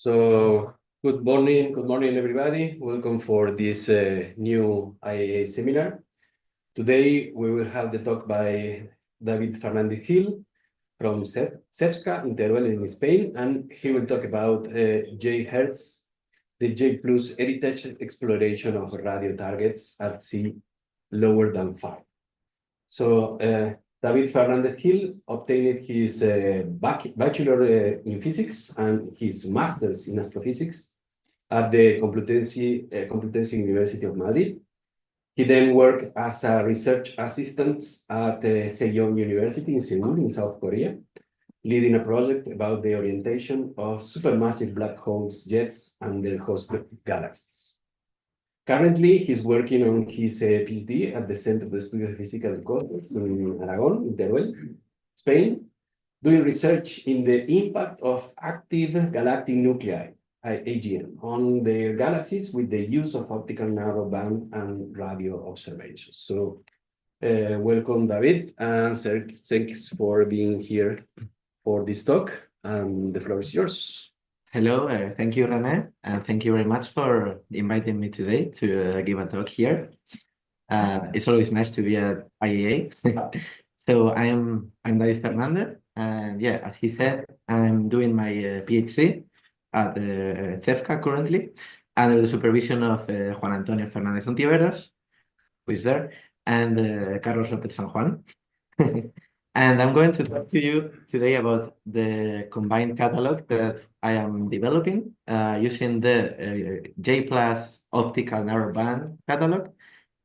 So good morning, everybody. Welcome for this new IAA seminar. Today we will have the talk by David Fernández Gil from CEFCA in Teruel in Spain, and he will talk about J-HERTz, the J-PLUS heritage exploration of radio targets at sea lower than 5. So David Fernández Gil obtained his bachelor in physics and his master's in astrophysics at the Complutense University of Madrid. He then worked as a research assistant at Sejong University in Seoul, in South Korea, leading a project about the orientation of supermassive black holes, jets, and their host galaxies. Currently, he's working on his PhD at the Centro de Estudios de Física del Cosmos in Aragón, in Teruel, Spain, doing research in the impact of active galactic nuclei, AGN, on the galaxies with the use of optical narrowband and radio observations. So, welcome, David, and thanks for being here for this talk. And the floor is yours. Hello, thank you, René, and thank you very much for inviting me today to give a talk here. It's always nice to be at IAA. So I'm David Fernández, and yeah, as he said, I'm doing my PhD at CEFCA currently, under the supervision of Juan Antonio Fernández Ontiveros, who is there, and Carlos López San Juan. And I'm going to talk to you today about the combined catalog that I am developing using the J-PLUS optical narrowband catalog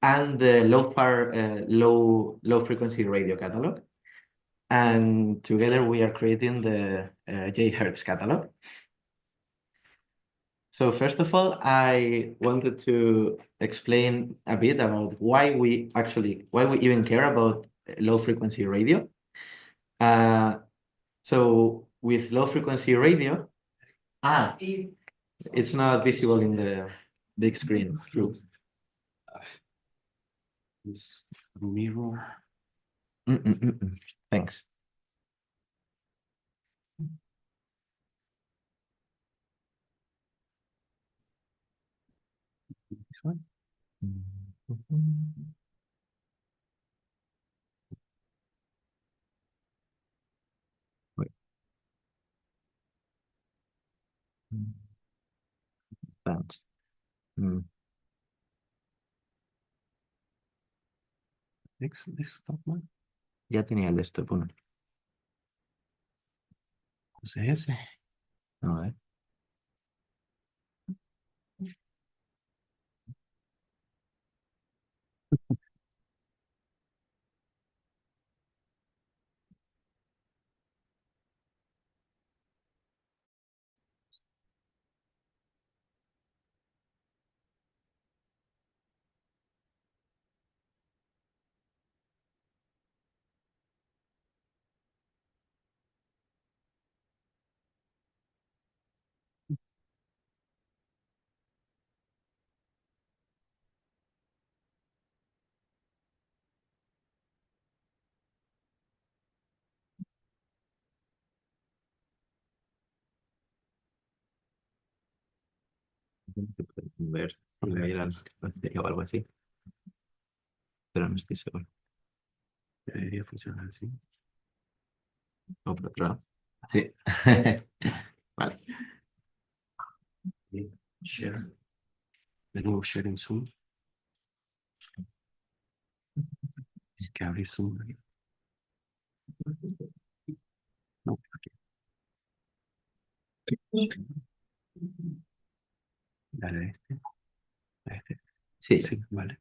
and the low frequency radio catalog. And together we are creating the J-HERTz catalog. So first of all, I wanted to explain a bit about why we even care about low frequency radio. So with low frequency radio, it's not visible in the big screen. True. This mirror. Thanks. This one. Wait. That. Desktop, ¿no? Ya tenía el desktop uno. Pues ese. A ver. Ver o algo así, pero no estoy seguro. Debería funcionar así. O por otro lado. Sí. Vale. Share. De nuevo share en Zoom. Hay que abrir Zoom. No, aquí. Dale a este. A este. Sí. Sí, vale.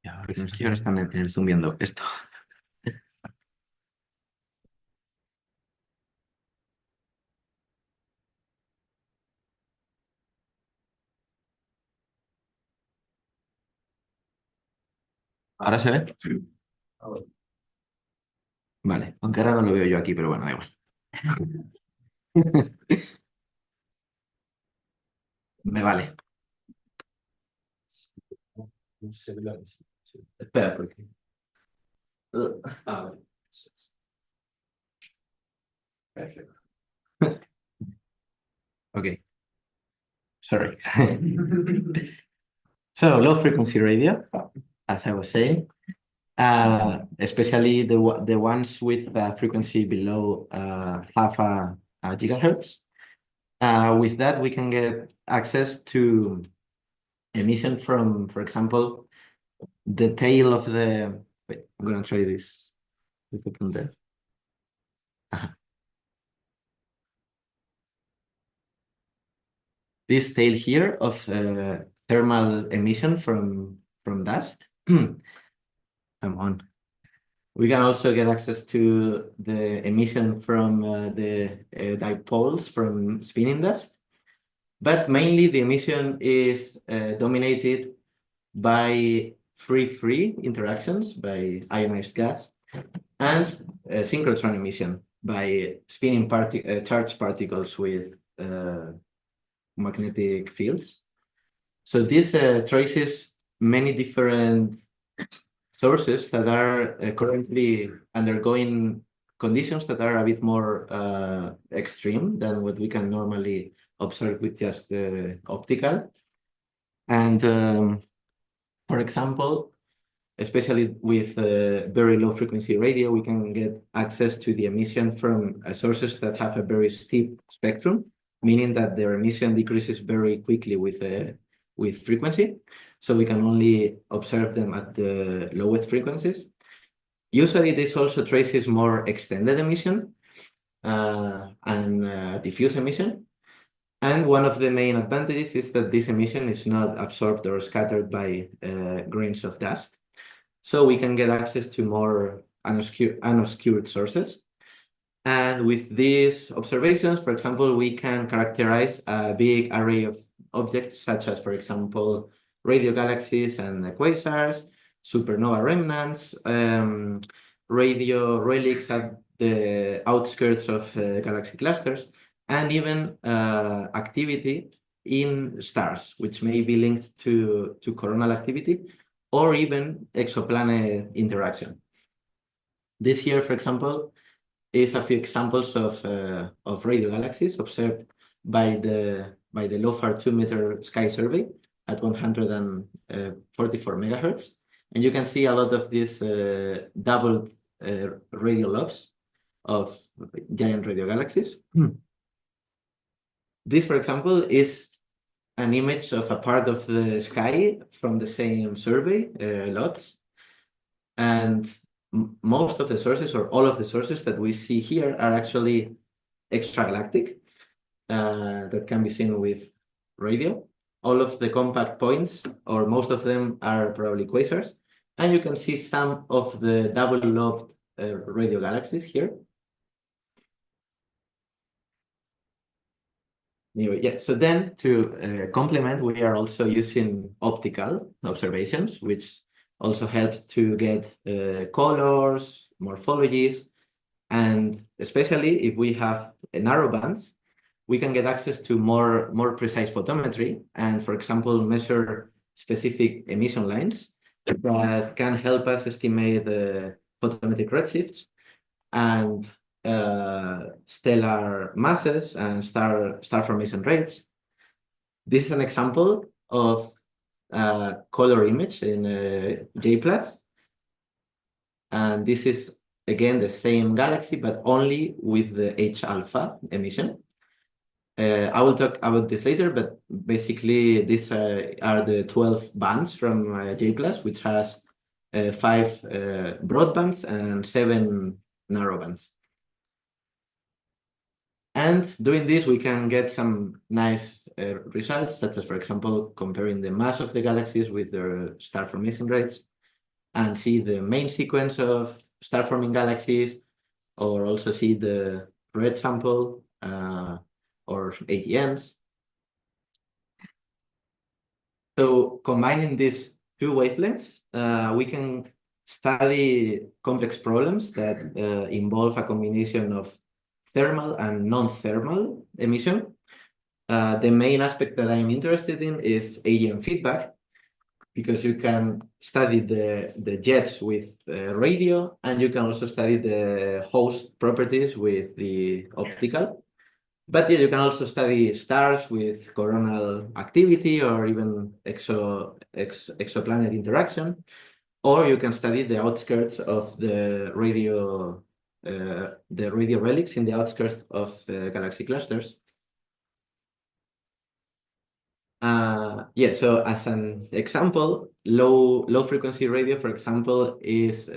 Y ahora No sé si ahora están en el Zoom viendo esto. ¿Ahora se ve? Sí. Vale, aunque ahora no lo veo yo aquí, pero bueno, da igual. Me vale. Espera, porque... Vale. Perfecto. Okay. Sorry. So low frequency radio, as I was saying, especially the ones with frequency below half a gigahertz. With that, we can get access to emission from, for example, the tail of the. Wait, I'm gonna try this with the printer. This tail here of thermal emission from dust. Come on. We can also get access to the emission from the dipoles from spinning dust. But mainly the emission is dominated by free interactions by ionized gas and synchrotron emission by spinning charged particles with magnetic fields. So this traces many different sources that are currently undergoing conditions that are a bit more extreme than what we can normally observe with just optical. And for example, especially with very low frequency radio, we can get access to the emission from sources that have a very steep spectrum, meaning that their emission decreases very quickly with frequency. So we can only observe them at the lowest frequencies. Usually this also traces more extended emission and diffuse emission. And one of the main advantages is that this emission is not absorbed or scattered by grains of dust. So we can get access to more unobscured sources. And with these observations, for example, we can characterize a big array of objects, such as, for example, radio galaxies and quasars, supernova remnants, radio relics at the outskirts of galaxy clusters, and even activity in stars, which may be linked to coronal activity or even exoplanet interaction. This here, for example, is a few examples of radio galaxies observed by the LOFAR 2-meter sky survey at 144 megahertz. And you can see a lot of these doubled radio lobes of giant radio galaxies. This, for example, is an image of a part of the sky from the same survey, LoTSS. And most of the sources, or all of the sources that we see here, are actually extragalactic that can be seen with radio. All of the compact points, or most of them, are probably quasars. And you can see some of the double-lobed radio galaxies here. Anyway, yeah, so then to complement, we are also using optical observations, which also helps to get colors, morphologies, and especially if we have narrow bands, we can get access to more precise photometry and, for example, measure specific emission lines that can help us estimate the photometric redshifts and stellar masses and star formation rates. This is an example of color image in J-PLUS. And this is, again, the same galaxy, but only with the H-alpha emission. I will talk about this later, but basically these are the 12 bands from J-PLUS, which has 5 broad bands and 7 narrow bands. And doing this, we can get some nice results, such as, for example, comparing the mass of the galaxies with their star formation rates and see the main sequence of star-forming galaxies, or also see the red sample or ATMs. So combining these two wavelengths, we can study complex problems that involve a combination of thermal and non-thermal emission. The main aspect that I'm interested in is AGM feedback, because you can study the jets with radio, and you can also study the host properties with the optical. But yeah, you can also study stars with coronal activity or even exoplanet interaction, or you can study the outskirts of the radio relics in the outskirts of galaxy clusters. Yeah, so as an example, low frequency radio, for example, is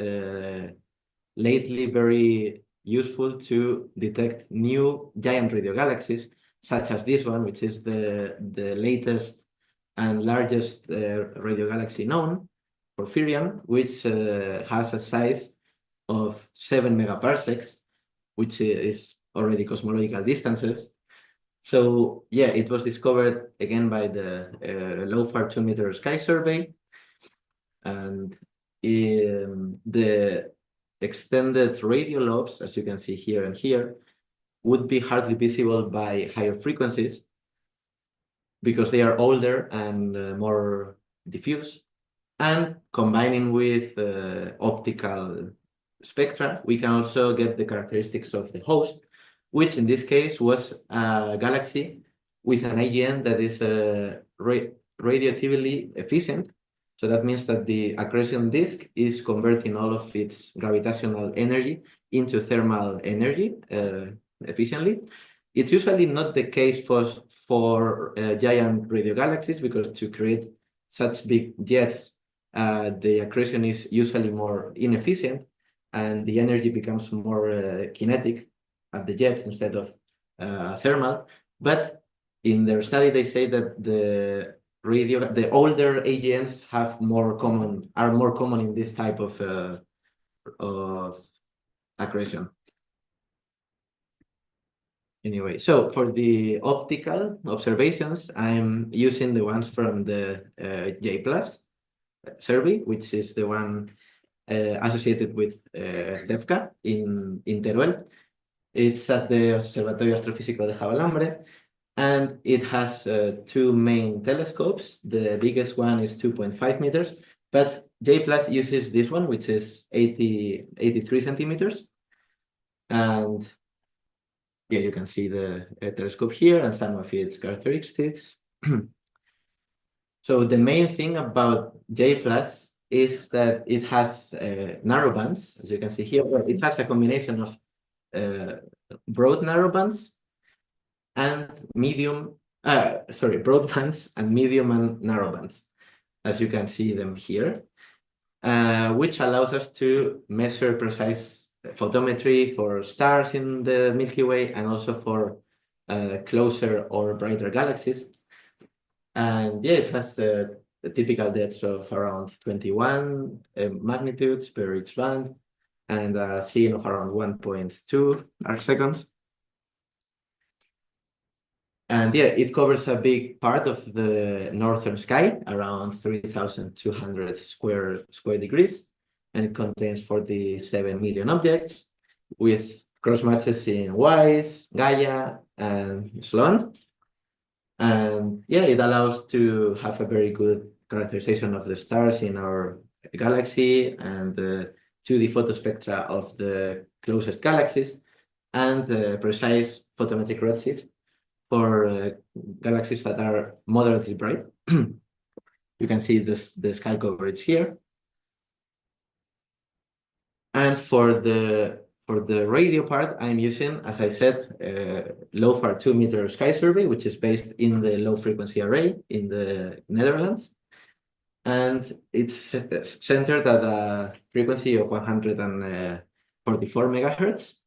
lately very useful to detect new giant radio galaxies, such as this one, which is the latest and largest radio galaxy known, Porphyrion, which has a size of 7 megaparsecs, which is already cosmological distances. So yeah, it was discovered again by the LOFAR 2-meter sky survey, and the extended radio lobes, as you can see here and here, would be hardly visible by higher frequencies because they are older and more diffuse. And combining with optical spectra, we can also get the characteristics of the host, which in this case was a galaxy with an AGN that is radiatively efficient. So that means that the accretion disk is converting all of its gravitational energy into thermal energy efficiently. It's usually not the case for giant radio galaxies, because to create such big jets, the accretion is usually more inefficient, and the energy becomes more kinetic at the jets instead of thermal. But in their study, they say that the older AGNs are more common in this type of accretion. Anyway, so for the optical observations, I'm using the ones from the J-PLUS survey, which is the one associated with CEFCA in Teruel. It's at the Observatorio Astrofísico de Javalambre, and it has two main telescopes. The biggest one is 2.5 meters, but J-PLUS uses this one, which is 83 centimeters. And yeah, you can see the telescope here and some of its characteristics. So the main thing about J-PLUS is that it has narrow bands, as you can see here. It has a combination of broad narrowbands and broadbands and medium and narrowbands, as you can see them here, which allows us to measure precise photometry for stars in the Milky Way and also for closer or brighter galaxies. And yeah, it has the typical depths of around 21 magnitudes per each band, and a CN of around 1.2 arcseconds. And yeah, it covers a big part of the northern sky, around 3,200 square degrees, and it contains 47 million objects with cross matches in WISE, Gaia, and so on. And yeah, it allows to have a very good characterization of the stars in our galaxy and the 2D photospectra of the closest galaxies, and the precise photometric redshift for galaxies that are moderately bright. You can see the sky coverage here. And for the radio part, I'm using, as I said, LOFAR 2-meter sky survey, which is based in the low frequency array in the Netherlands. And it's centered at a frequency of 144 megahertz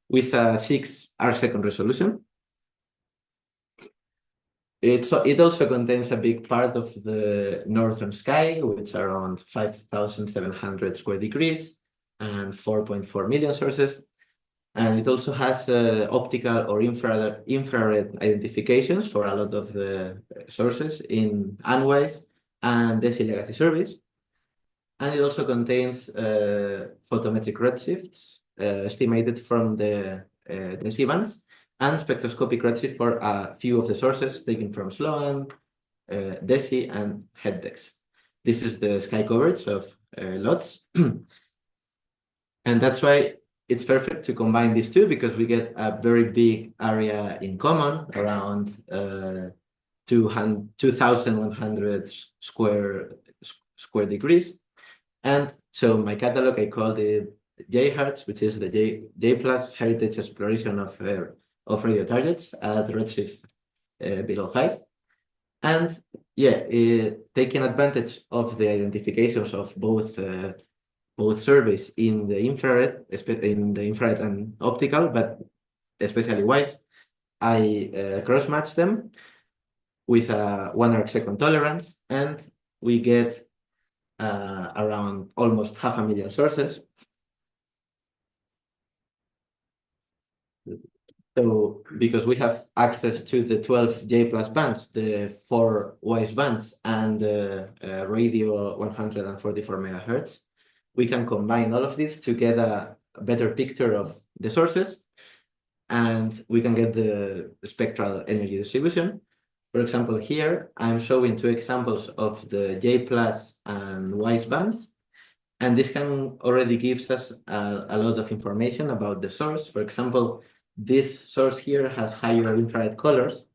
with a 6 arcsecond resolution. It also contains a big part of the northern sky, which are around 5,700 square degrees and 4.4 million sources. And it also has optical or infrared identifications for a lot of the sources in UNWISE and DESI legacy surveys. And it also contains photometric redshifts estimated from the DESI bands, and spectroscopic redshift for a few of the sources taken from SLOAN, DESI, and HEDDEX. This is the sky coverage of LoTSS. And that's why it's perfect to combine these two because we get a very big area in common, around 2,100 square degrees. And so my catalog, I called it J-HERTz, which is the J+ heritage exploration of radio targets at redshift below 5. And yeah, taking advantage of the identifications of both surveys in the infrared, and optical, but especially WISE, I cross-match them with a 1 arcsecond tolerance, and we get around almost 500,000 sources. So because we have access to the 12 J+ bands, the 4 WISE bands, and the radio 144 megahertz, we can combine all of this to get a better picture of the sources, and we can get the spectral energy distribution. For example, here I'm showing 2 examples of the J+ and WISE bands, and this can already gives us a lot of information about the source. For example, this source here has higher infrared colors,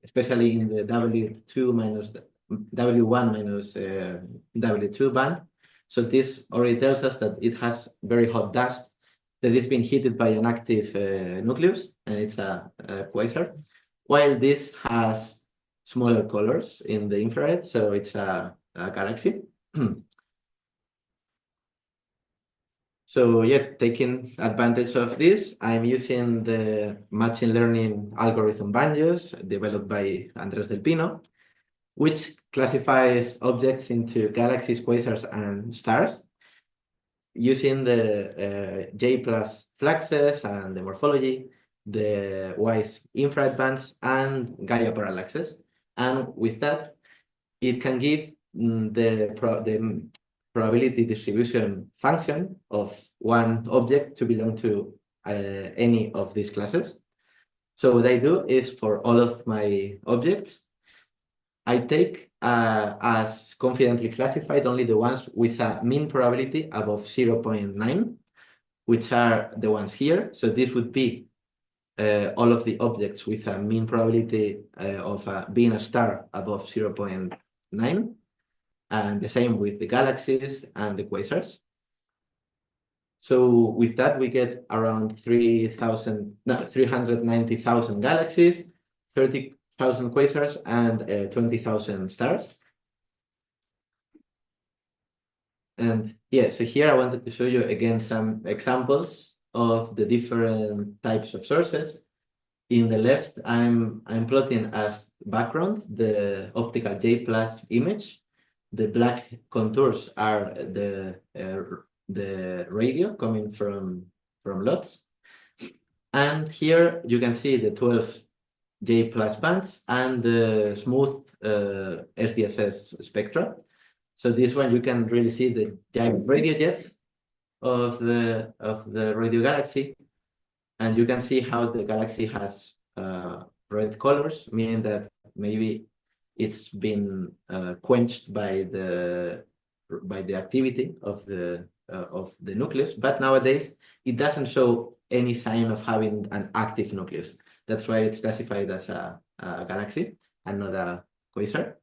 especially in the W1 minus W2 band. So this already tells us that it has very hot dust that is being heated by an active nucleus, and it's a quasar, while this has smaller colors in the infrared, so it's a galaxy. So yeah, taking advantage of this, I'm using the machine learning algorithm Banjos developed by Andres del Pino, which classifies objects into galaxies, quasars, and stars using the J+ fluxes and the morphology, the WISE infrared bands, and Gaia parallaxes. And with that, it can give the probability distribution function of one object to belong to any of these classes. So what I do is for all of my objects, I take as confidently classified only the ones with a mean probability above 0.9, which are the ones here. So this would be all of the objects with a mean probability of being a star above 0.9. And the same with the galaxies and the quasars. So with that, we get around 390,000 galaxies, 30,000 quasars, and 20,000 stars. And yeah, so here I wanted to show you again some examples of the different types of sources. In the left, I'm plotting as background the optical J+ image. The black contours are the radio coming from LoTSS. And here you can see the 12 J+ bands and the smooth SDSS spectra. So this one you can really see the giant radio jets of the radio galaxy, and you can see how the galaxy has red colors, meaning that maybe it's been quenched by the activity of the nucleus, but nowadays it doesn't show any sign of having an active nucleus. That's why it's classified as a galaxy and not a quasar.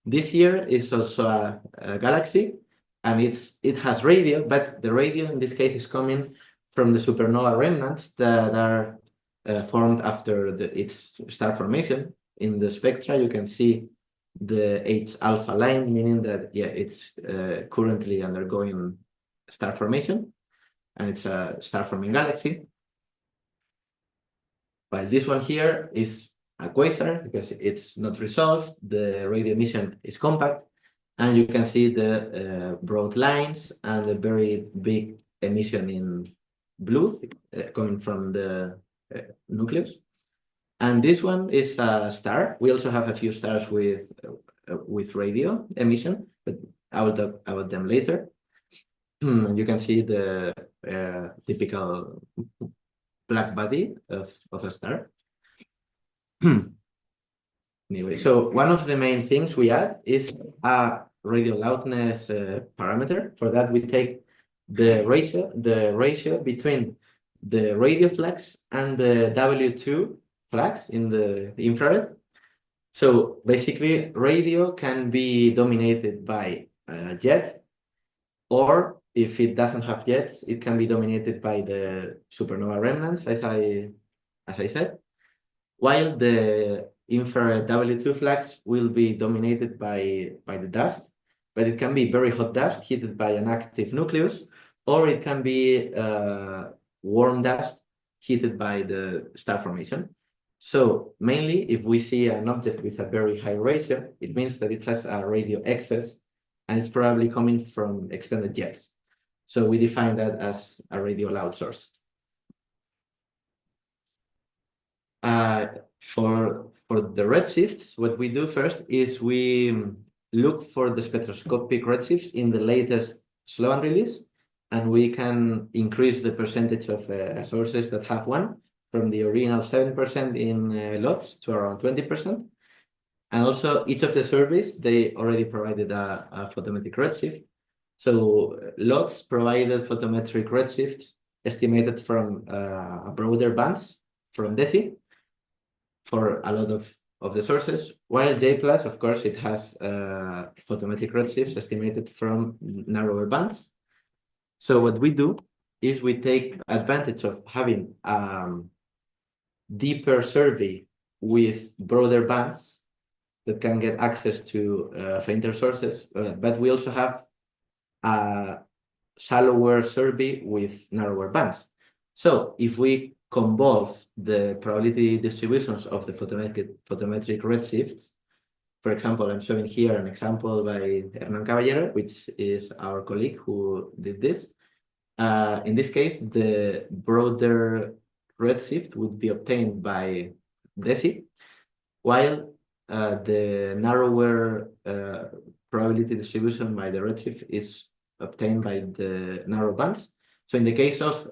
This here is also a galaxy, and it has radio, but the radio in this case is coming from the supernova remnants that are formed after its star formation. In the spectra, you can see the H-alpha line, meaning that yeah, it's currently undergoing star formation, and it's a star-forming galaxy. While this one here is a quasar because it's not resolved, the radio emission is compact, and you can see the broad lines and the very big emission in blue coming from the nucleus. And this one is a star. We also have a few stars with radio emission, but I will talk about them later. You can see the typical black body of a star. Anyway, so one of the main things we add is a radio loudness parameter. For that, we take the ratio between the radio flags and the W2 flags in the infrared. So basically, radio can be dominated by jet, or if it doesn't have jets, it can be dominated by the supernova remnants, as I said, while the infrared W2 flags will be dominated by the dust, but it can be very hot dust heated by an active nucleus, or it can be warm dust heated by the star formation. So mainly, if we see an object with a very high ratio, it means that it has a radio excess, and it's probably coming from extended jets. So we define that as a radio loud source. For the redshifts, what we do first is we look for the spectroscopic redshifts in the latest Sloan release, and we can increase the percentage of sources that have one from the original 7% in LoTSS to around 20%. And also, each of the surveys, they already provided a photometric redshift. So LoTSS provided photometric redshifts estimated from broader bands from DESI for a lot of the sources, while J-PLUS, of course, it has photometric redshifts estimated from narrower bands. So what we do is we take advantage of having deeper survey with broader bands that can get access to fainter sources, but we also have a shallower survey with narrower bands. So if we convolve the probability distributions of the photometric redshifts, for example, I'm showing here an example by Hernán Caballero, which is our colleague who did this. In this case, the broader redshift would be obtained by DESI, while the narrower probability distribution by the redshift is obtained by the narrow bands. So in the case of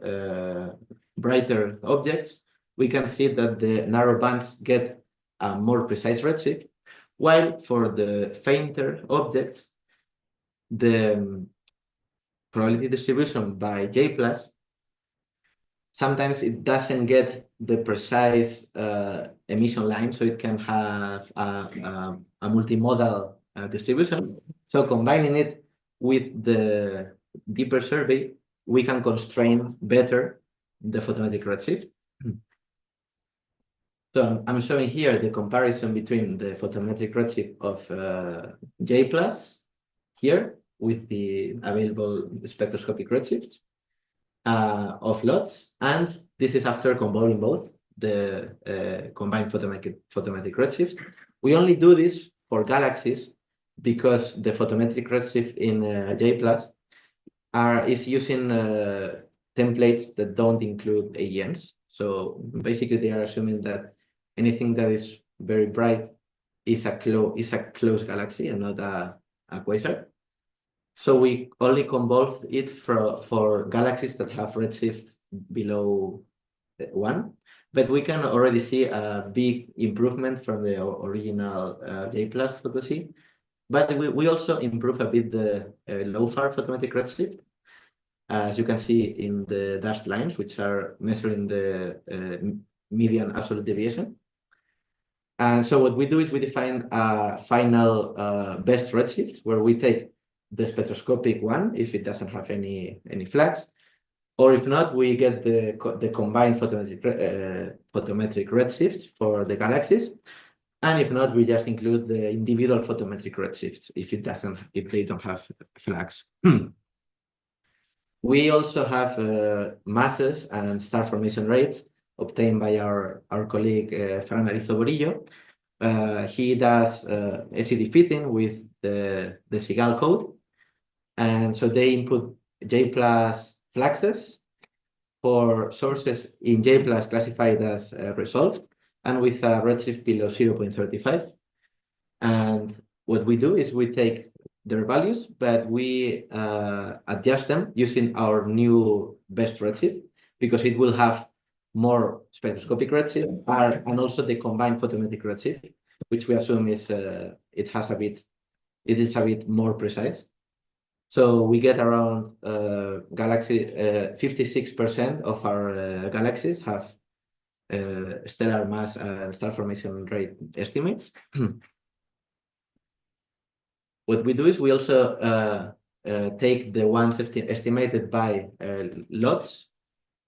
brighter objects, we can see that the narrow bands get a more precise redshift, while for the fainter objects, the probability distribution by J-PLUS, sometimes it doesn't get the precise emission line, so it can have a multimodal distribution. So combining it with the deeper survey, we can constrain better the photometric redshift. So I'm showing here the comparison between the photometric redshift of J-PLUS here with the available spectroscopic redshifts of LoTSS, and this is after convolving both the combined photometric redshift. We only do this for galaxies because the photometric redshift in J-PLUS is using templates that don't include AGNs. So basically, they are assuming that anything that is very bright is a close galaxy and not a quasar. So we only convolved it for galaxies that have redshift below 1, but we can already see a big improvement from the original J-PLUS photosea. But we also improve a bit the low-far photometric redshift, as you can see in the dashed lines, which are measuring the median absolute deviation. And so what we do is we define a final best redshift, where we take the spectroscopic one if it doesn't have any flags, or if not, we get the combined photometric redshifts for the galaxies, and if not, we just include the individual photometric redshifts if they don't have flags. We also have masses and star formation rates obtained by our colleague Fernández Borillo. He does SED fitting with the CIGALE code, and so they input J-PLUS fluxes for sources in J-PLUS classified as resolved and with a redshift below 0.35. And what we do is we take their values, but we adjust them using our new best redshift, because it will have more spectroscopic redshift and also the combined photometric redshift, which we assume is it is a bit more precise. So we get around 56% of our galaxies have stellar mass and star formation rate estimates. What we do is we also take the ones estimated by LoTSS,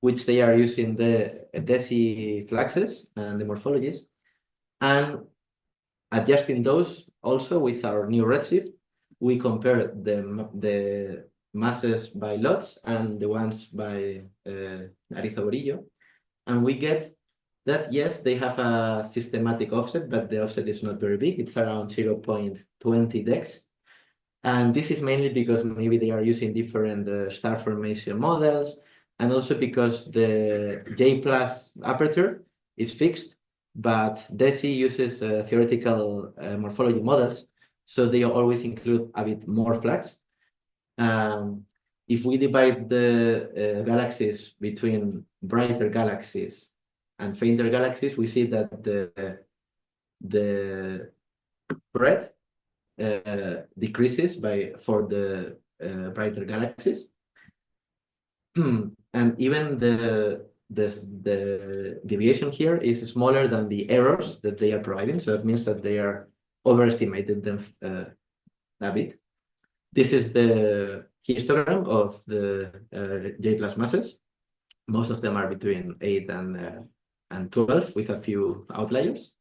which they are using the deg² fluxes and the morphologies, and adjusting those also with our new redshift. We compare the masses by LoTSS and the ones by Arizoborillo, and we get that, yes, they have a systematic offset, but the offset is not very big. It's around 0.20 deg². And this is mainly because maybe they are using different star formation models, and also because the J-PLUS aperture is fixed, but deg² uses theoretical morphology models, so they always include a bit more flux. If we divide the galaxies between brighter galaxies and fainter galaxies, we see that the spread decreases for the brighter galaxies. And even the deviation here is smaller than the errors that they are providing, so it means that they are overestimated them a bit. This is the histogram of the J-PLUS masses. Most of them are between 8 and 12, with a few outliers.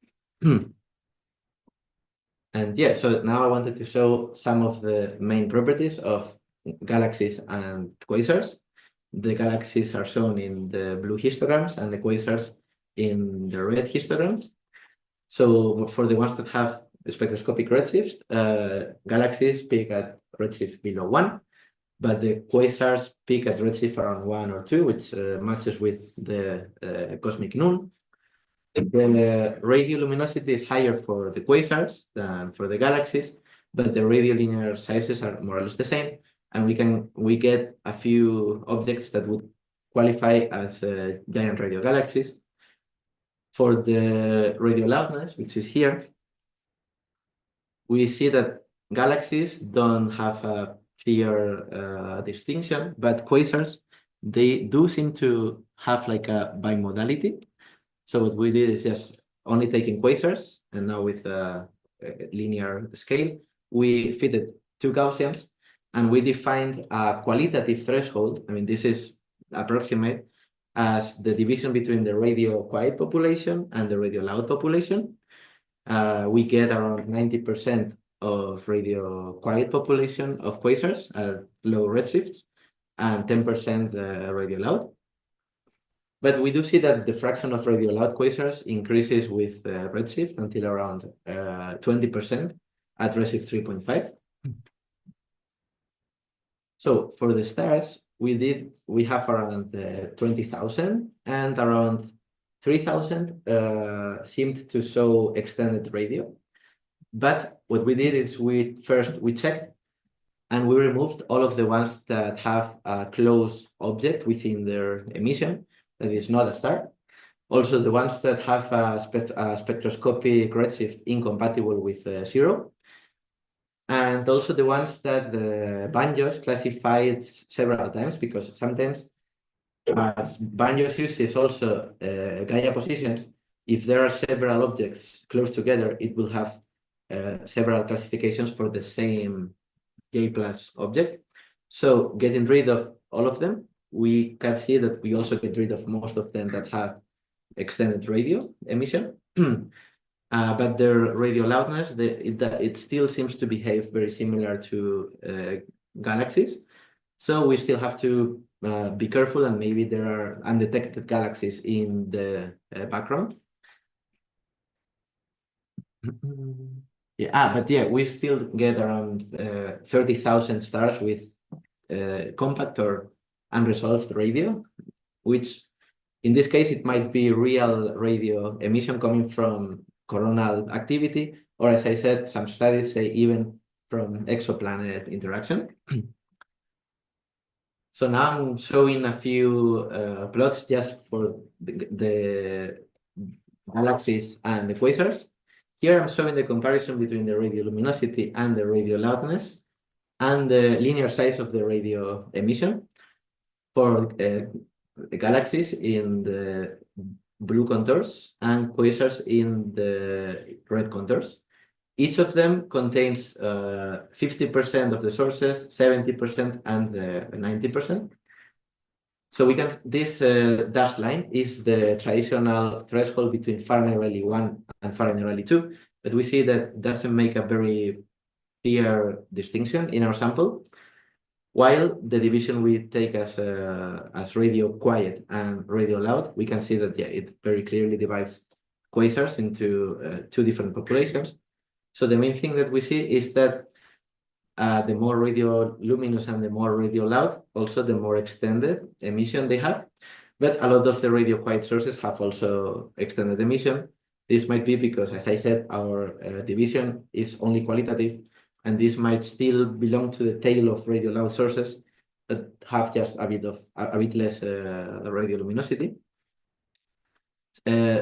And yeah, so now I wanted to show some of the main properties of galaxies and quasars. The galaxies are shown in the blue histograms and the quasars in the red histograms. So for the ones that have spectroscopic redshifts, galaxies peak at redshift below 1, but the quasars peak at redshift around 1 or 2, which matches with the cosmic noon. The radioluminosity is higher for the quasars than for the galaxies, but the radiolinear sizes are more or less the same, and we get a few objects that would qualify as giant radio galaxies. For the radio-loudness, which is here, we see that galaxies don't have a clear distinction, but quasars, they do seem to have like a bimodality. So what we did is just only taking quasars, and now with a linear scale, we fitted 2 Gaussians, and we defined a qualitative threshold. I mean, this is approximate as the division between the radio quiet population and the radio loud population. We get around 90% of radio quiet population of quasars at low redshifts, and 10% radio loud. But we do see that the fraction of radio loud quasars increases with redshift until around 20% at redshift 3.5. So for the stars, we have around 20,000, and around 3,000 seemed to show extended radio. But what we did is we checked, and we removed all of the ones that have a close object within their emission that is not a star. Also, the ones that have a spectroscopic redshift incompatible with 0. And also the ones that the Banjos classified several times, because sometimes, as Banjos uses also Gaia positions, if there are several objects close together, it will have several classifications for the same J-PLUS object. So getting rid of all of them, we can see that we also get rid of most of them that have extended radio emission. But their radio loudness, it still seems to behave very similar to galaxies. So we still have to be careful, and maybe there are undetected galaxies in the background. Yeah, but yeah, we still get around 30,000 stars with compact or unresolved radio, which in this case, it might be real radio emission coming from coronal activity, or as I said, some studies say even from exoplanet interaction. So now I'm showing a few plots just for the galaxies and the quasars. Here I'm showing the comparison between the radioluminosity and the radio loudness. and the linear size of the radio emission for galaxies in the blue contours and quasars in the red contours. Each of them contains 50% of the sources, 70%, and 90%. So we can, this dashed line is the traditional threshold between Fahrenheit Rayleigh 1 and Fahrenheit Rayleigh 2, but we see that doesn't make a very clear distinction in our sample. While the division we take as radio quiet and radio loud, we can see that it very clearly divides quasars into two different populations. So the main thing that we see is that the more radio luminous and the more radio loud, also the more extended emission they have. But a lot of the radio quiet sources have also extended emission. This might be because, as I said, our division is only qualitative, and this might still belong to the tail of radio loud sources that have just a bit less radio luminosity.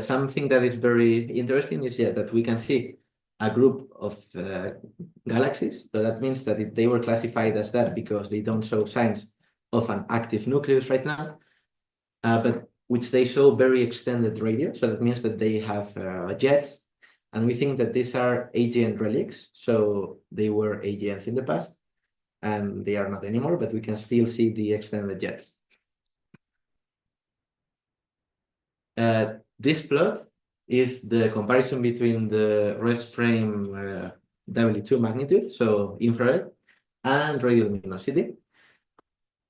Something that is very interesting is that we can see a group of galaxies. So that means that if they were classified as that because they don't show signs of an active nucleus right now, but which they show very extended radio. So that means that they have jets. And we think that these are AGN relics. So they were AGNs in the past, and they are not anymore, but we can still see the extended jets. This plot is the comparison between the rest frame W2 magnitude, so infrared, and radio luminosity.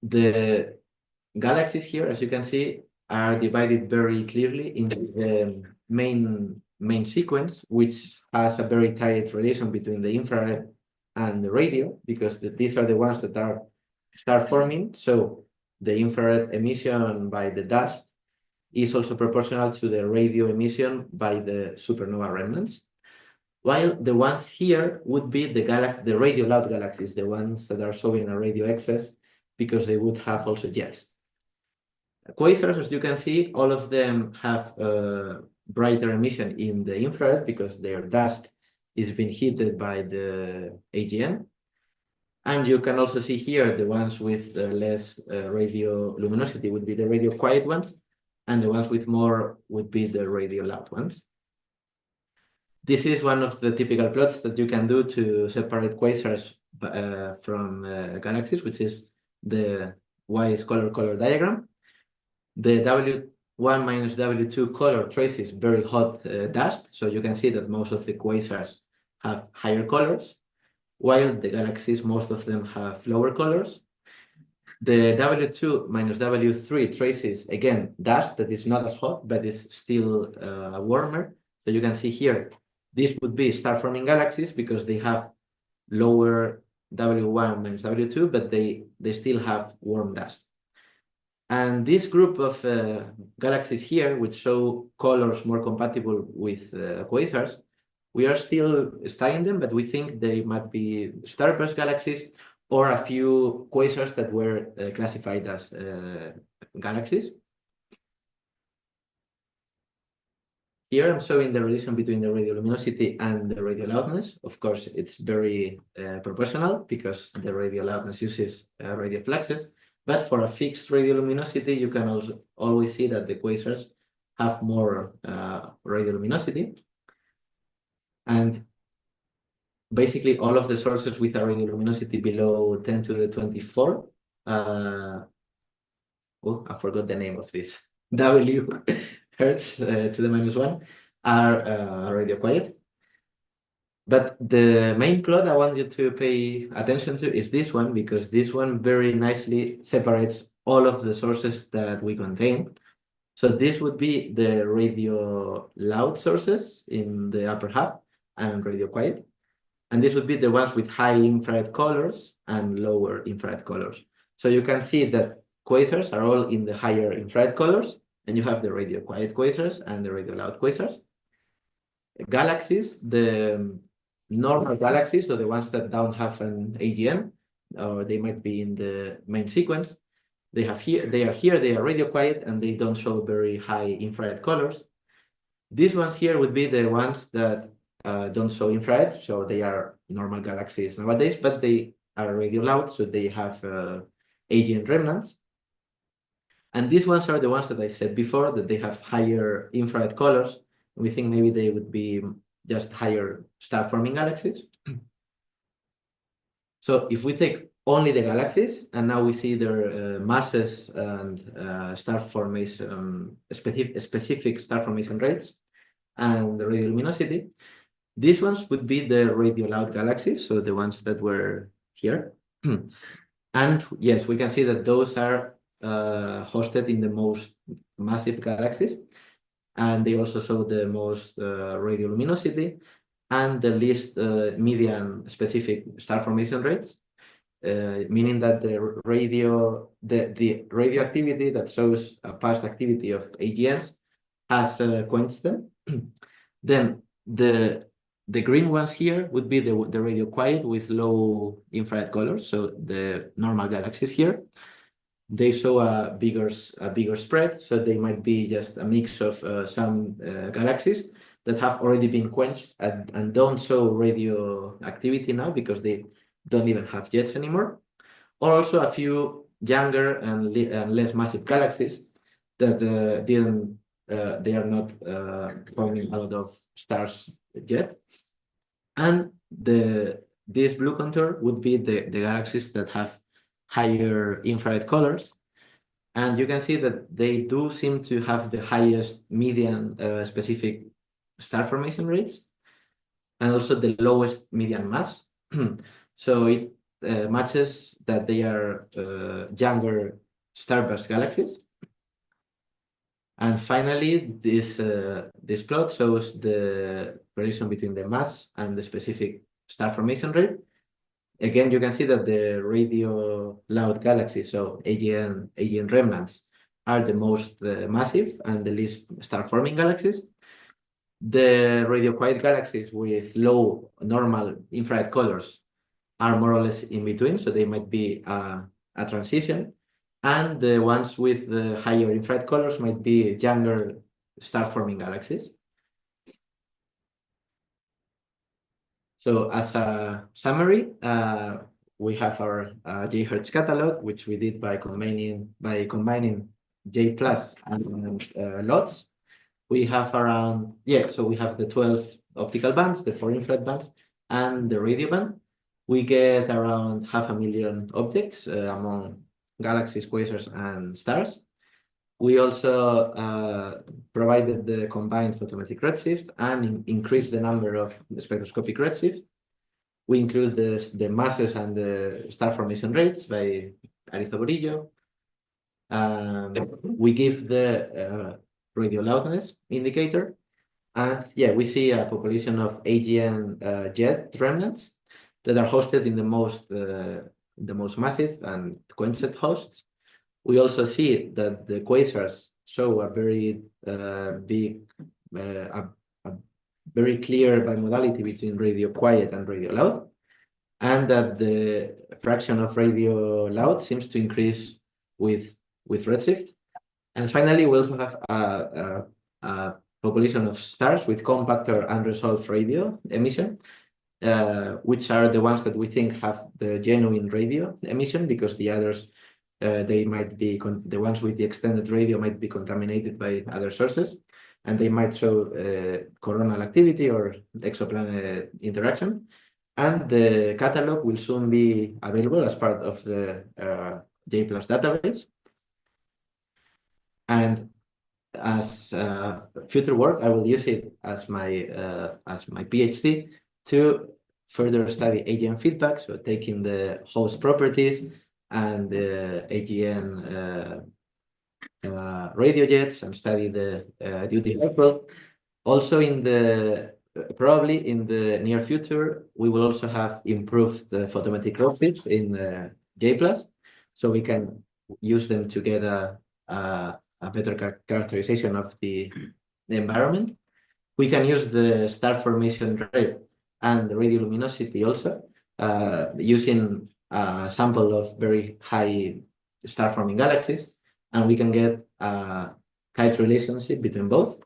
The galaxies here, as you can see, are divided very clearly into the main sequence, which has a very tight relation between the infrared and the radio, because these are the ones that are star forming. So the infrared emission by the dust is also proportional to the radio emission by the supernova remnants. While the ones here would be the radio loud galaxies, the ones that are showing a radio excess, because they would have also jets. Quasars, as you can see, all of them have brighter emission in the infrared because their dust is being heated by the AGN. And you can also see here the ones with less radio luminosity would be the radio quiet ones, and the ones with more would be the radio loud ones. This is one of the typical plots that you can do to separate quasars from galaxies, which is the Y color diagram. The W1 minus W2 color traces very hot dust, so you can see that most of the quasars have higher colors, while the galaxies, most of them have lower colors. The W2 minus W3 traces, again, dust that is not as hot, but is still warmer. So you can see here, this would be star-forming galaxies because they have lower W1 minus W2, but they still have warm dust. And this group of galaxies here, which show colors more compatible with quasars, we are still studying them, but we think they might be starburst galaxies or a few quasars that were classified as galaxies. Here I'm showing the relation between the radio luminosity and the radio loudness. Of course, it's very proportional because the radio loudness uses radio fluxes. But for a fixed radio luminosity, you can also always see that the quasars have more radio luminosity. And basically, all of the sources with a radio luminosity below 10 to the 24, oh, I forgot the name of this, W-HERTz to the -1, are radio quiet. But the main plot I want you to pay attention to is this one, because this one very nicely separates all of the sources that we contain. So this would be the radio loud sources in the upper half and radio quiet. And this would be the ones with high infrared colors and lower infrared colors. So you can see that quasars are all in the higher infrared colors, and you have the radio quiet quasars and the radio loud quasars. Galaxies, the normal galaxies, so the ones that don't have an AGN, or they might be in the main sequence, they are here, they are radio quiet, and they don't show very high infrared colors. These ones here would be the ones that don't show infrared, so they are normal galaxies nowadays, but they are radio loud, so they have AGN remnants. And these ones are the ones that I said before, that they have higher infrared colors. We think maybe they would be just higher star-forming galaxies. So if we take only the galaxies, and now we see their masses and star formation, specific star formation rates, and the radioluminosity, these ones would be the radio loud galaxies, so the ones that were here. And yes, we can see that those are hosted in the most massive galaxies, and they also show the most radioluminosity and the least median specific star formation rates, meaning that the radioactivity that shows a past activity of AGNs has quenched them. Then the green ones here would be the radio quiet with low infrared colors, so the normal galaxies here. They show a bigger spread, so they might be just a mix of some galaxies that have already been quenched and don't show radioactivity now because they don't even have jets anymore, or also a few younger and less massive galaxies that they are not forming a lot of stars yet. And this blue contour would be the galaxies that have higher infrared colors. And you can see that they do seem to have the highest median specific star formation rates, and also the lowest median mass. So it matches that they are younger starburst galaxies. And finally, this plot shows the relation between the mass and the specific star formation rate. Again, you can see that the radio loud galaxies, so AGN remnants, are the most massive and the least star-forming galaxies. The radio quiet galaxies with low normal infrared colors are more or less in between, so they might be a transition. And the ones with the higher infrared colors might be younger star-forming galaxies. So as a summary, we have our J-HERTz catalog, which we did by combining J-PLUS and LoTSS. We have around, so we have the 12 optical bands, the 4 infrared bands, and the radio band. We get around 500,000 objects among galaxies, quasars, and stars. We also provided the combined photometric redshift and increased the number of the spectroscopic redshift. We include the masses and the star formation rates by Arizo-Borillo. We give the radio-loudness indicator. And we see a population of AGN jet remnants that are hosted in the most massive and quenched hosts. We also see that the quasars show a very big, very clear bimodality between radio quiet and radio loud, and that the fraction of radio loud seems to increase with redshift. And finally, we also have a population of stars with compact or unresolved radio emission, which are the ones that we think have the genuine radio emission, because the others, they might be, the ones with the extended radio might be contaminated by other sources, and they might show coronal activity or exoplanet interaction. And the catalog will soon be available as part of the J-PLUS database. And as future work, I will use it as my PhD to further study AGN feedback, so taking the host properties and the AGN radio jets and study the duty cycle. Also, probably in the near future, we will also have improved the photometric redshifts in J-PLUS, so we can use them to get a better characterization of the environment. We can use the star formation rate and the radioluminosity also, using a sample of very high star-forming galaxies, and we can get a tight relationship between both.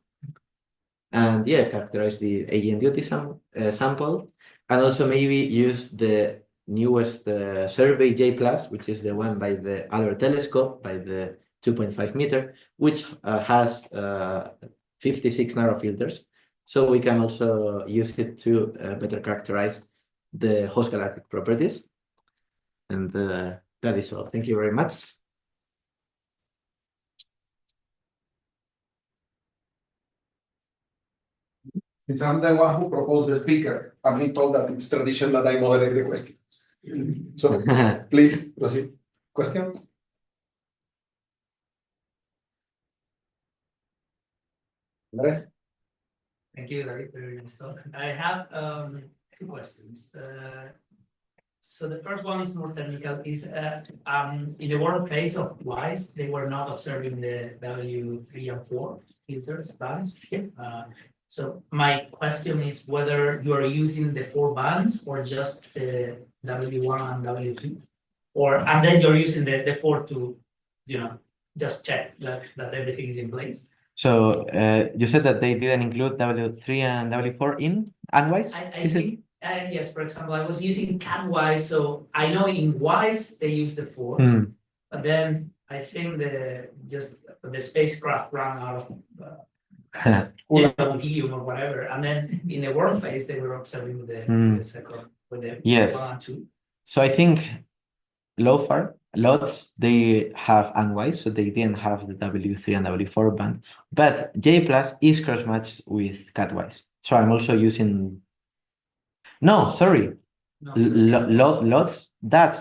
And characterize the AGN duty sample, and also maybe use the newest survey, J-PLUS, which is the one by the other telescope, by the 2.5 meter, which has 56 narrow filters. So we can also use it to better characterize the host galactic properties. And that is all. Thank you very much. Since I'm the one who proposed the speaker, I'm being told that it's tradition that I moderate the questions. So please proceed. Questions? Andres? Thank you, Larry, very nice talk. I have two questions. So the first one is more technical. Is in the world phase of WISE, they were not observing the W3 and 4 filters bands. So my question is whether you are using the 4 bands or just the W1 and W2, and then you're using the 4 to, just check that everything is in place. So you said that they didn't include W3 and W4 in Unwise? I think, yes, for example, I was using CatWise, so I know in WISE they use the 4, but then I think the spacecraft ran out of helium or whatever, and then in the world phase they were observing the second with the 1 and 2. So I think LoTSS they have Unwise, so they didn't have the W3 and W4 band, but J-PLUS is cross-matched with CatWise. So I'm also using. No, sorry. No, LoTSS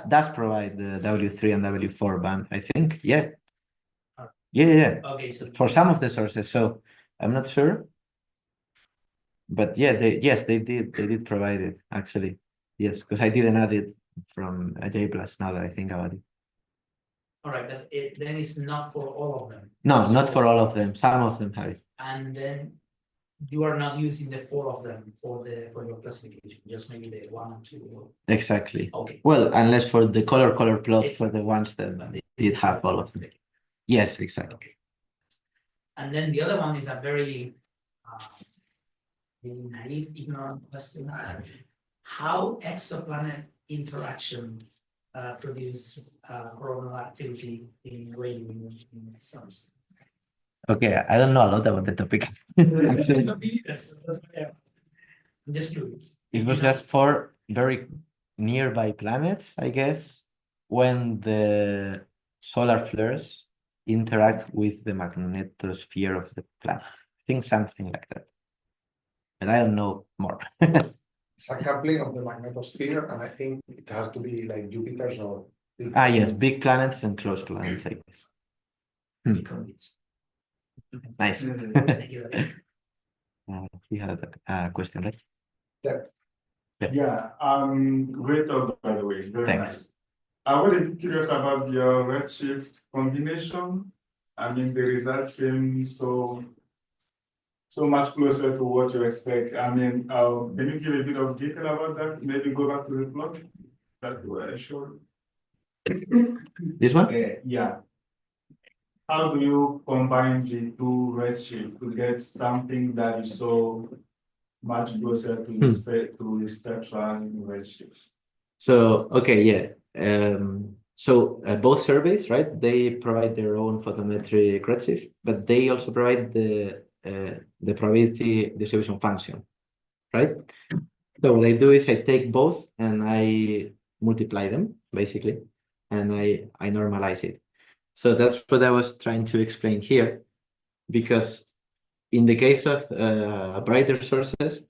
does provide the W3 and W4 band, I think. Yeah. Yeah. Okay, so For some of the sources, so I'm not sure. But yeah, they did provide it actually. Yes, because I didn't add it from a J-PLUS now that I think about it. all right, but then it's not for all of them. No, It's not for all of them. Some of them have it. And then you are not using the 4 of them for your classification, just maybe the 1 and 2. Exactly. Okay. Well, unless for the color plot It's- for the ones that did have all of them. Yes, exactly. Okay. And then the other one is a very naive, ignorant question. How exoplanet interaction produces coronal activity in radio in stars? Okay, I don't know a lot about the topic. Actually, I'm just curious. it was just for very nearby planets, I guess, when the solar flares interact with the magnetosphere of the planet. I think something like that. But I don't know more. It's a coupling of the magnetosphere, and I think it has to be like Jupiter's or big Yes, planets. big planets and close planets, I guess. Be convinced. Nice. Thank you. He had a question, right? Depth. Yes. Yeah, great talk, by the way. Very Thanks. nice. I was curious about your redshift combination. I mean, the results seem so much closer to what you expect. I mean, can you give a bit of detail about that? Maybe go back to the plot that you were showing. This one? Yeah. How do you combine the two redshift to get something that is so much closer to the spectral redshift? So, okay, yeah. So both surveys, right? They provide their own photometric redshift, but they also provide the probability distribution function, right? So what I do is I take both and I multiply them, basically, and I normalize it. So that's what I was trying to explain here, because in the case of brighter sources,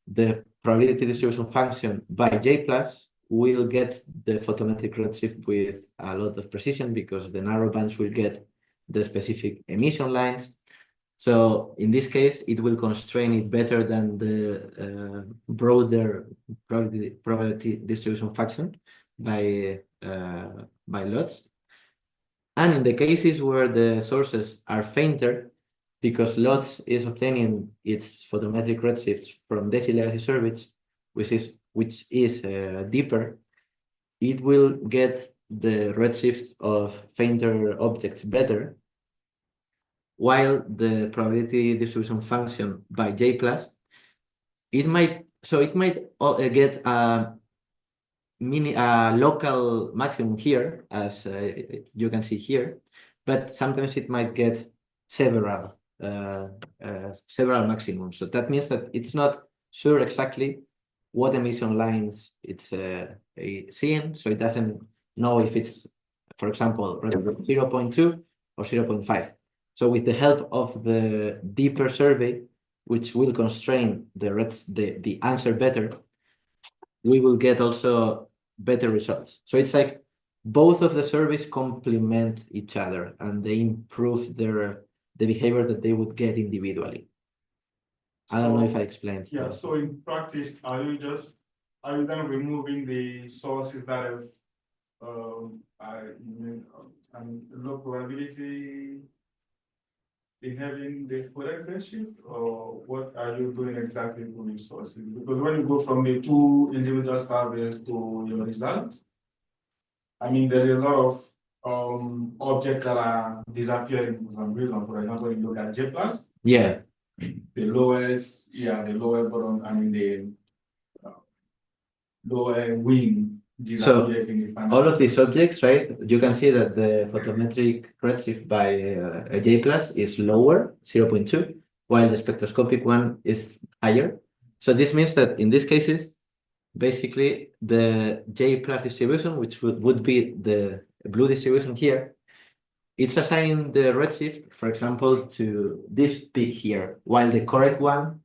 the probability distribution function by J-PLUS will get the photometric redshift with a lot of precision, because the narrow bands will get the specific emission lines. So in this case, it will constrain it better than the broader probability distribution function by LoTSS. And in the cases where the sources are fainter, because LoTSS is obtaining its photometric redshifts from legacy orbits, which is deeper, it will get the redshifts of fainter objects better, while the probability distribution function by J+, it might get local maximum here, as you can see here, but sometimes it might get several maximums. So that means that it's not sure exactly what emission lines it's seeing, so it doesn't know if it's, for example, 0.2 or 0.5. So with the help of the deeper survey, which will constrain the answer better, we will get also better results. So it's like both of the surveys complement each other and they improve the behavior that they would get individually. I don't know if I explained. Yeah, so in practice, are you then removing the sources that have low probability in having the correct redshift, or what are you doing exactly to these sources? Because when you go from the two individual surveys to your results, I mean, there is a lot of objects that are disappearing for some reason. For example, you look at J-PLUS. Yeah. The lowest bottom, I mean, the lower wing disappears in the final. All of these objects, right? You can see that the photometric redshift by J-PLUS is lower, 0.2, while the spectroscopic one is higher. So this means that in these cases, basically the J-PLUS distribution, which would be the blue distribution here, it's assigning the redshift, for example, to this peak here, while the correct one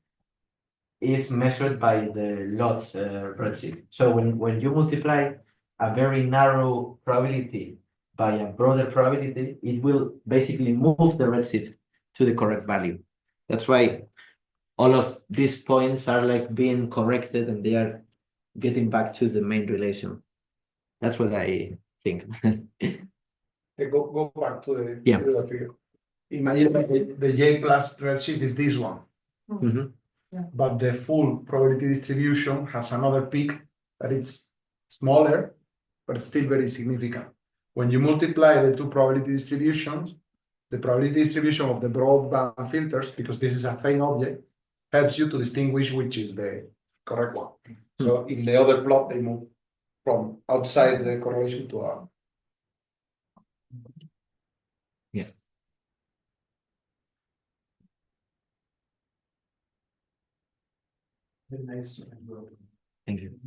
is measured by the LoTSS redshift. So when you multiply a very narrow probability by a broader probability, it will basically move the redshift to the correct value. That's why all of these points are like being corrected and they are getting back to the main relation. That's what I think. Go back to the Yeah. to the figure. Imagine the J-PLUS redshift is this one. But the full probability distribution has another peak that it's smaller, but it's still very significant. When you multiply the two probability distributions, the probability distribution of the broadband filters, because this is a faint object, helps you to distinguish which is the correct one. So in the other plot, they move from outside the correlation to out. Yeah. Very nice. Thank you.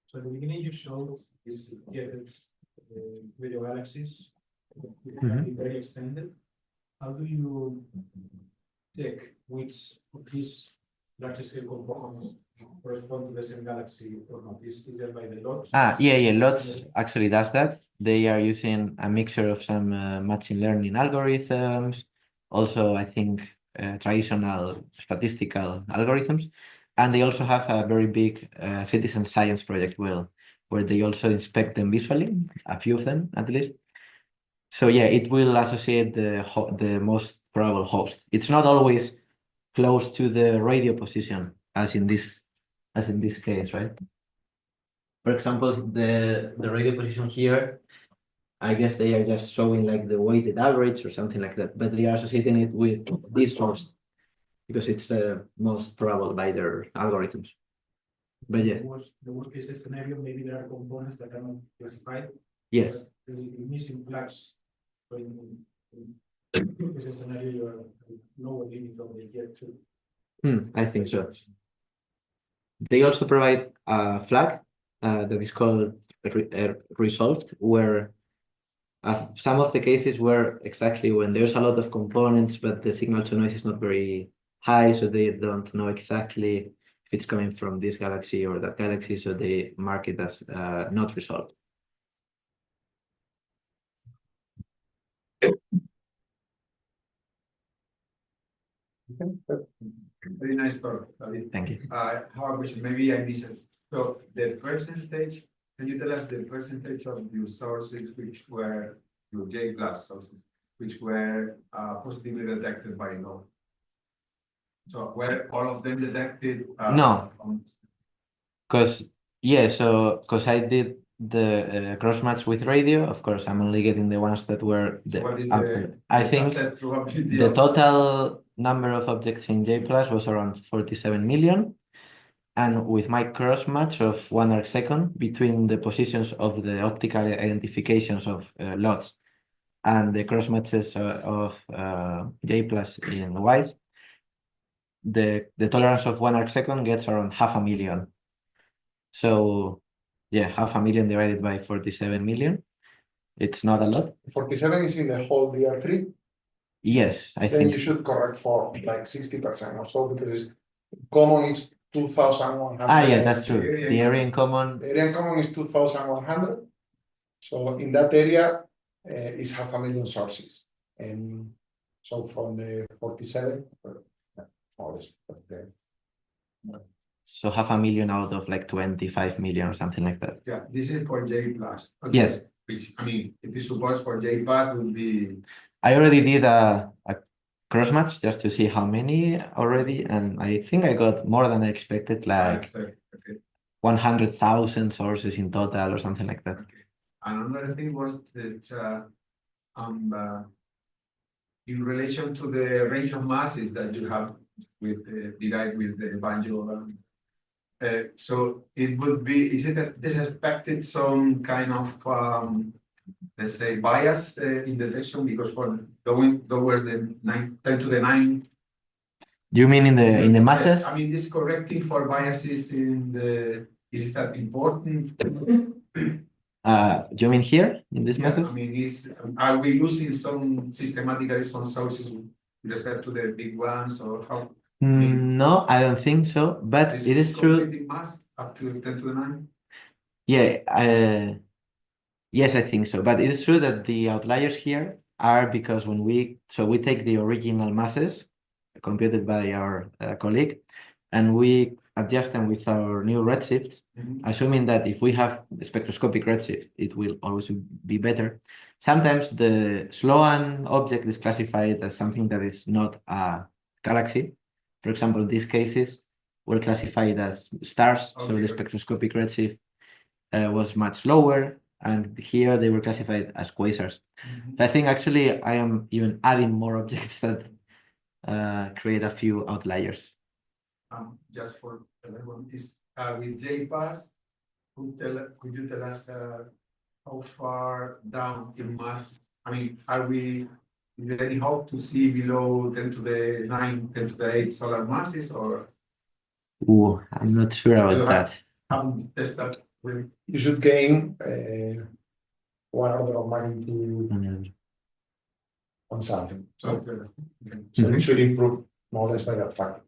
So at the beginning you showed is video galaxies very extended. How do you check which of these large scale components correspond to the same galaxy or not? Is that by the LoTSS? Yeah, LoTSS actually does that. They are using a mixture of some machine learning algorithms, also I think traditional statistical algorithms, and they also have a very big citizen science project where they also inspect them visually, a few of them at least. So yeah, it will associate the most probable host. It's not always close to the radio position as in this case, right? For example, the radio position here, I guess they are just showing like the weighted average or something like that, but they are associating it with this host because it's the most probable by their algorithms. But yeah. The worst case scenario, maybe there are components that are not classified. Yes. Missing flags. So in this scenario, you are lower limit of the J2. I think so. They also provide a flag that is called resolved, where some of the cases where exactly when there's a lot of components, but the signal to noise is not very high, so they don't know exactly if it's coming from this galaxy or that galaxy, so they mark it as not resolved. Very nice talk, David. Thank you. How a question, maybe I missed it. So the percentage, can you tell us the percentage of your sources which were your J-PLUS sources, which were positively detected by law? So were all of them detected? No. Because I did the cross match with radio. Of course, I'm only getting the ones that were What is I think success probability the of- total number of objects in J+ was around 47 million, And with my cross match of 1 arc second between the positions of the optical identifications of LoTSS and the cross matches of J+ in Ys, the tolerance of 1 arc second gets around 500,000. So yeah, 500,000 divided by 47 million. It's not a lot. 47 is in the whole DR3. Yes, I Then think. you should correct for like 60% or so, because common is 2,100. Yeah, that's true. The area in common. The area in common is 2,100. So in that area is 500,000 sources. And so from the 47, So 500,000 out of like 25 million or something like that. Yeah, this is for J+. Okay. Yes. Which, I mean, it is supposed for J+ would be. I already did a cross match just to see how many already, and I think I got more than I expected, like Okay. 100,000 sources in total or something like that. Okay. And another thing was that in relation to the range of masses that you have with derived with the banjo, so it would be, is it that this expected some kind of let's say bias in detection, because for going towards the 10 to the 9. You mean in the masses? I mean, this correcting for biases in the, is that important? You mean here in this masses? I mean, are we losing some systematically some sources with respect to the big ones, or how? No, I don't think so, but it is true. Mass up to 10 to the 9? Yeah, yes, I think so. But it is true that the outliers here are because when we take the original masses computed by our colleague, and we adjust them with our new redshifts, assuming that if we have the spectroscopic redshift, it will always be better. Sometimes the Sloan object is classified as something that is not a galaxy. For example, in these cases were classified as stars, so the spectroscopic redshift was much lower, and here they were classified as quasars. So I think actually I am even adding more objects that create a few outliers. Just for everyone, is with J-PLUS, could you tell us how far down in mass? I mean, is there any hope to see below 10 to the 9, 10 to the 8 solar masses, or? I'm not sure about that. Haven't tested with. You should gain 1 order of magnitude on something. So it should improve more or less by that factor.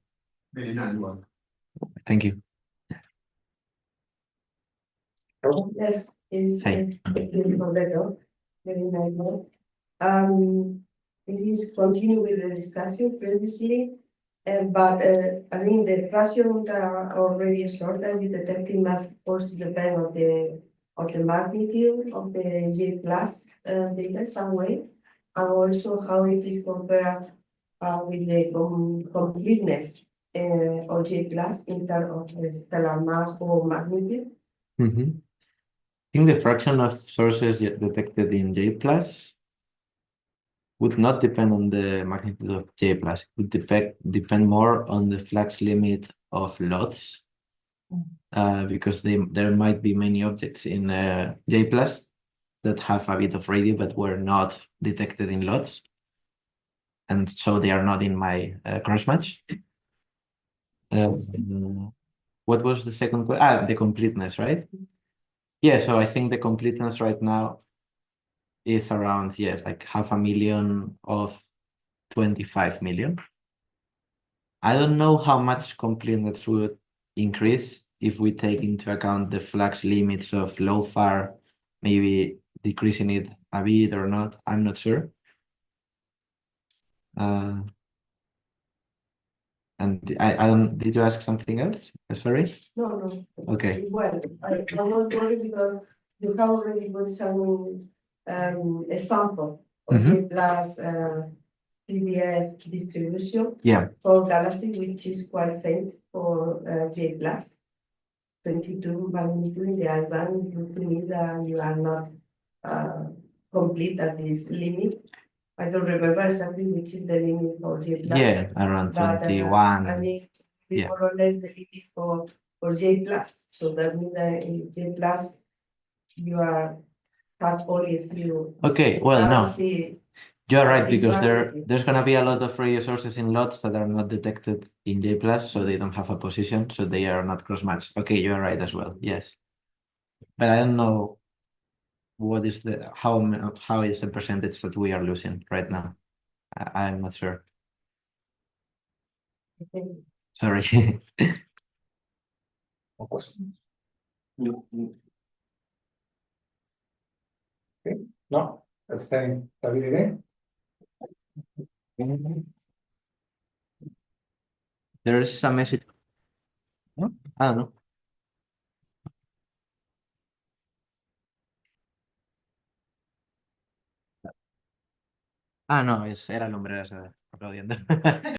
Very nice one. Thank you. Yes, is Roberto. Very nice one. This is continue with the discussion previously, but I mean the fraction that are already sorted with detecting must also depend on the magnitude of the J+ data some way, and also how it is compared with the completeness of J+ in terms of the stellar mass or magnitude. I think the fraction of sources detected in J+ would not depend on the magnitude of J+. It would depend more on the flux limit of LoTSS, because there might be many objects in J+ that have a bit of radio but were not detected in LoTSS, and so they are not in my cross-match. What was the second question? The completeness, right? Yeah, so I think the completeness right now is around, yes, like 500,000 of 25 million. I don't know how much completeness would increase if we take into account the flux limits of LoFar, maybe decreasing it a bit or not. I'm not sure. And I don't, did you ask something else? Sorry? No. Okay. Well, I don't worry because you have already put some example of J+ PDF distribution for galaxy, which is quite faint for J+. 22 magnitude in the advanced, to me that you are not complete at this limit. I don't remember exactly which is the limit for J+. Yeah, around 21. I mean, more or less the limit for for J plus. So that means that in J plus you have only a few. Okay, well, no, See, you're right, it's because rapid. there's gonna be a lot of radio sources in LoTSS that are not detected in J plus, so they don't have a position, so they are not cross-matched. Okay, you are right as well, yes. But I don't know what is how is the percentage that we are losing right now. I'm not sure. Okay. Sorry. More questions? No. Okay, no, let's thank David again. There is a message. No? I don't know. Ah, no, era el hombre ese aplaudiendo.